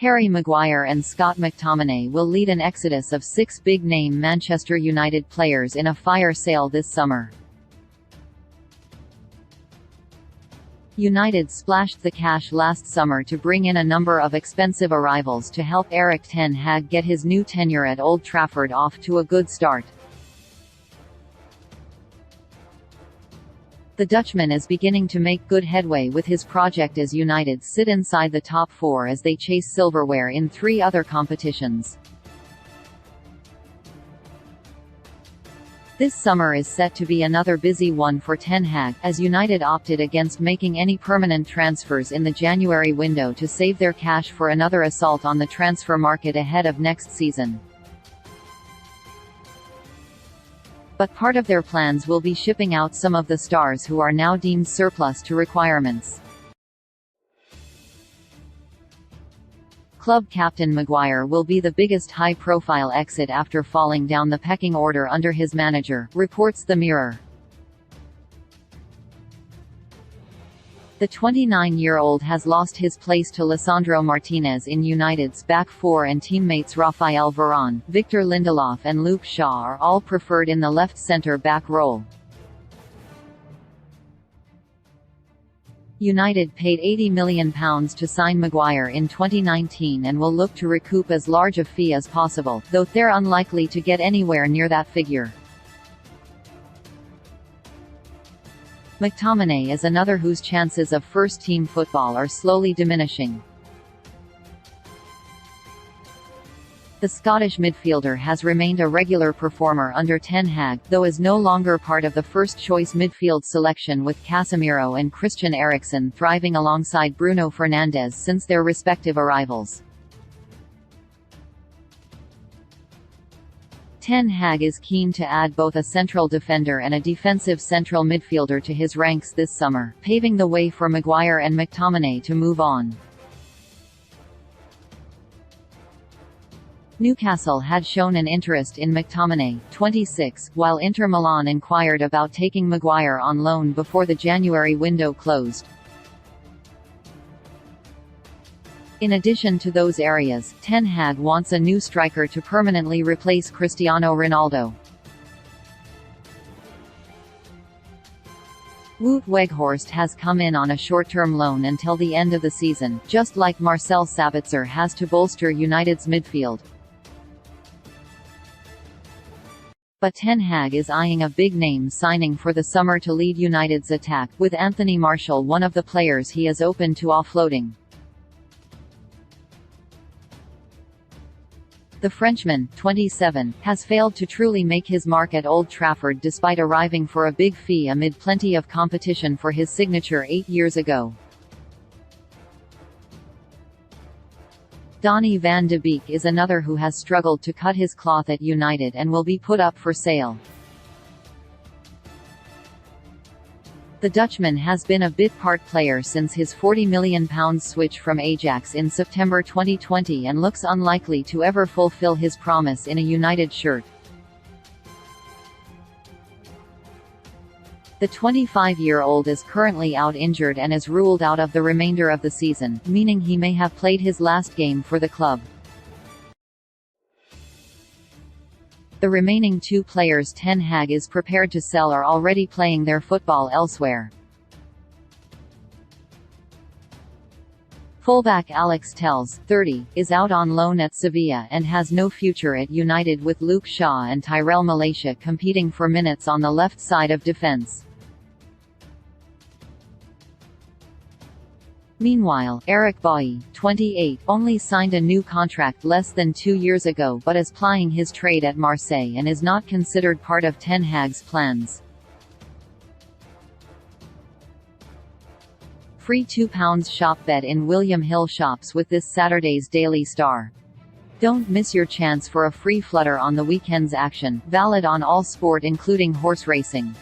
Harry Maguire and Scott McTominay will lead an exodus of 6 big-name Manchester United players in a fire sale this summer. United splashed the cash last summer to bring in a number of expensive arrivals to help Erik ten Hag get his new tenure at Old Trafford off to a good start. The Dutchman is beginning to make good headway with his project as United sit inside the top 4 as they chase silverware in 3 other competitions. This summer is set to be another busy one for Ten Hag, as United opted against making any permanent transfers in the January window to save their cash for another assault on the transfer market ahead of next season. But part of their plans will be shipping out some of the stars who are now deemed surplus to requirements. Club captain Maguire will be the biggest high-profile exit after falling down the pecking order under his manager, reports the Mirror. The 29-year-old has lost his place to Lisandro Martinez in United's back 4, and teammates Raphael Varane, Victor Lindelof and Luke Shaw are all preferred in the left centre-back role. United paid £80 million to sign Maguire in 2019 and will look to recoup as large a fee as possible, though they're unlikely to get anywhere near that figure. McTominay is another whose chances of first-team football are slowly diminishing. The Scottish midfielder has remained a regular performer under Ten Hag, though is no longer part of the first-choice midfield selection, with Casemiro and Christian Eriksen thriving alongside Bruno Fernandes since their respective arrivals. Ten Hag is keen to add both a central defender and a defensive central midfielder to his ranks this summer, paving the way for Maguire and McTominay to move on. Newcastle had shown an interest in McTominay, 26, while Inter Milan inquired about taking Maguire on loan before the January window closed. In addition to those areas, Ten Hag wants a new striker to permanently replace Cristiano Ronaldo. Wout Weghorst has come in on a short-term loan until the end of the season, just like Marcel Sabitzer has to bolster United's midfield. But Ten Hag is eyeing a big-name signing for the summer to lead United's attack, with Anthony Martial one of the players he is open to offloading. The Frenchman, 27, has failed to truly make his mark at Old Trafford despite arriving for a big fee amid plenty of competition for his signature 8 years ago. Donny van de Beek is another who has struggled to cut his cloth at United and will be put up for sale. The Dutchman has been a bit-part player since his £40 million switch from Ajax in September 2020 and looks unlikely to ever fulfill his promise in a United shirt. The 25-year-old is currently out injured and is ruled out of the remainder of the season, meaning he may have played his last game for the club. The remaining 2 players Ten Hag is prepared to sell are already playing their football elsewhere. Fullback Alex Telles, 30, is out on loan at Sevilla and has no future at United, with Luke Shaw and Tyrell Malacia competing for minutes on the left side of defence. Meanwhile, Eric Bailly, 28, only signed a new contract less than 2 years ago but is plying his trade at Marseille and is not considered part of Ten Hag's plans. Free £2 shop bet in William Hill shops with this Saturday's Daily Star. Don't miss your chance for a free flutter on the weekend's action, valid on all sport including horse racing.